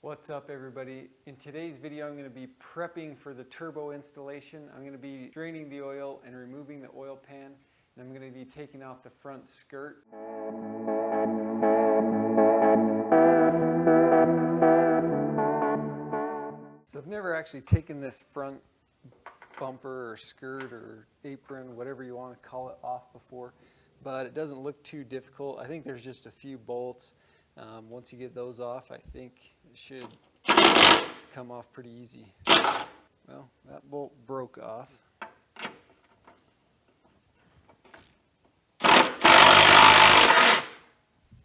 What's up everybody? In today's video I'm going to be prepping for the turbo installation. I'm going to be draining the oil and removing the oil pan, and I'm going to be taking off the front skirt. So I've never actually taken this front bumper or skirt or apron, whatever you want to call it, off before, but it doesn't look too difficult. I think there's just a few bolts. Once you get those off, I think it should come off pretty easy. Well, that bolt broke off.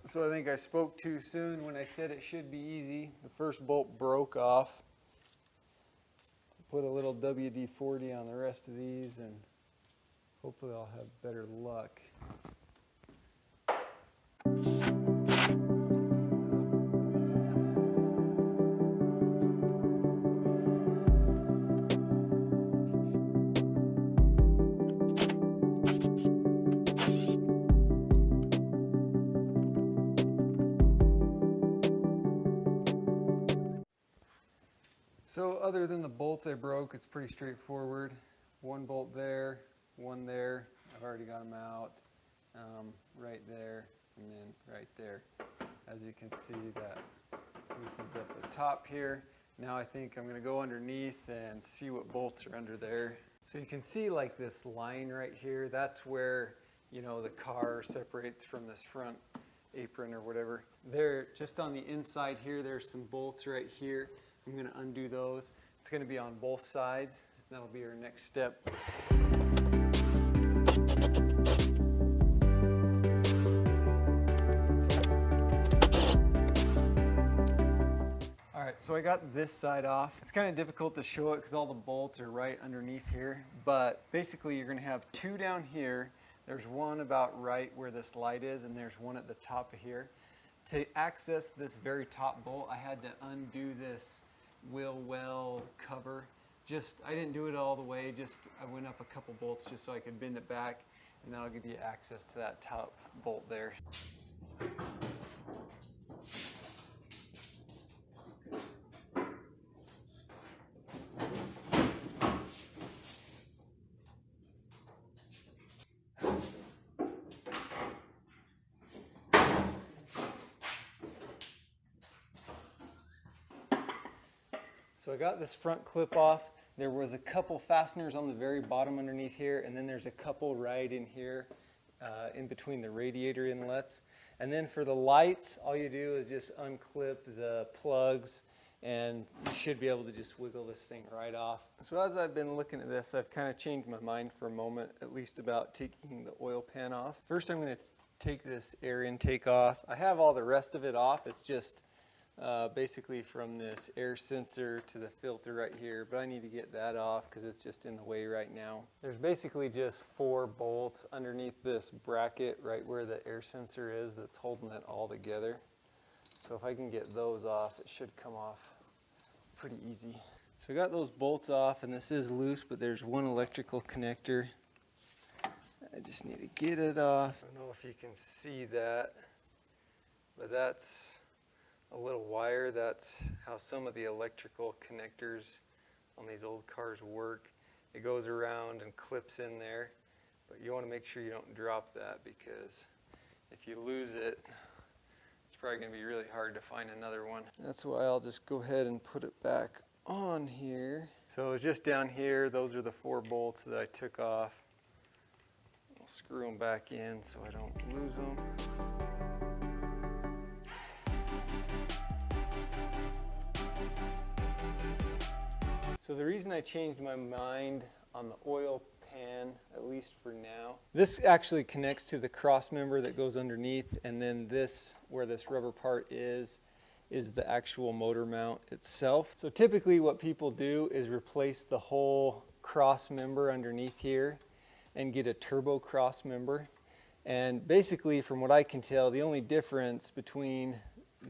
So I think I spoke too soon when I said it should be easy. The first bolt broke off. Put a little WD-40 on the rest of these and hopefully I'll have better luck. So other than the bolts I broke, it's pretty straightforward. One bolt there, one there. I've already got them out. Right there, and then right there. As you can see, that loosens up the top here. Now I think I'm going to go underneath and see what bolts are under there. So you can see like this line right here. That's where, you know, the car separates from this front apron or whatever. There, just on the inside here, there's some bolts right here. I'm going to undo those. It's going to be on both sides. That'll be our next step. All right, so I got this side off. It's kind of difficult to show it because all the bolts are right underneath here, but basically you're going to have two down here. There's one about right where this light is, and there's one at the top of here. To access this very top bolt, I had to undo this wheel well cover. I didn't do it all the way, I went up a couple bolts just so I could bend it back, and that'll give you access to that top bolt there. So I got this front clip off. There was a couple fasteners on the very bottom underneath here, and then there's a couple right in here in between the radiator inlets. And then for the lights, all you do is just unclip the plugs and you should be able to just wiggle this thing right off. So as I've been looking at this, I've kind of changed my mind for a moment, at least about taking the oil pan off. First I'm going to take this air intake off. I have all the rest of it off. It's just basically from this air sensor to the filter right here, but I need to get that off because it's just in the way right now. There's basically just 4 bolts underneath this bracket right where the air sensor is that's holding it all together. So if I can get those off, it should come off pretty easy. So I got those bolts off, and this is loose, but there's one electrical connector. I just need to get it off. I don't know if you can see that, but that's a little wire. That's how some of the electrical connectors on these old cars work. It goes around and clips in there, but you want to make sure you don't drop that, because if you lose it, it's probably going to be really hard to find another one. That's why I'll just go ahead and put it back on here. So it's just down here. Those are the 4 bolts that I took off. I'll screw them back in so I don't lose them. So the reason I changed my mind on the oil pan, at least for now, this actually connects to the cross member that goes underneath, and then this, where this rubber part is the actual motor mount itself. So typically what people do is replace the whole cross member underneath here and get a turbo cross member. And basically, from what I can tell, the only difference between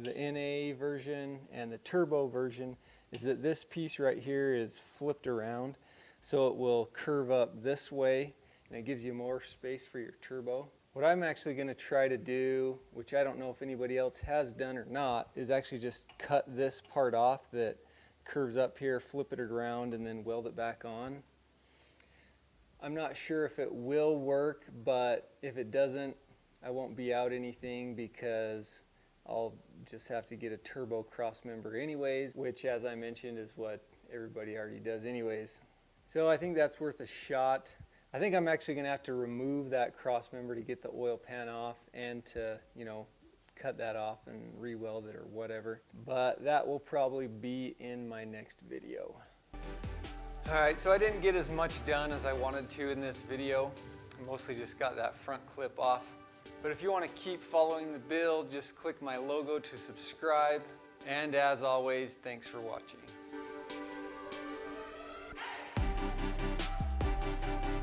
the NA version and the turbo version is that this piece right here is flipped around, so it will curve up this way and it gives you more space for your turbo. What I'm actually going to try to do, which I don't know if anybody else has done or not, is actually just cut this part off that curves up here, flip it around, and then weld it back on. I'm not sure if it will work, but if it doesn't, I won't be out anything because I'll just have to get a turbo cross member anyways, which, as I mentioned, is what everybody already does anyways. So I think that's worth a shot. I think I'm actually going to have to remove that cross member to get the oil pan off and to, cut that off and re-weld it or whatever. But that will probably be in my next video. Alright, so I didn't get as much done as I wanted to in this video. I mostly just got that front clip off. But if you want to keep following the build, just click my logo to subscribe. And as always, thanks for watching.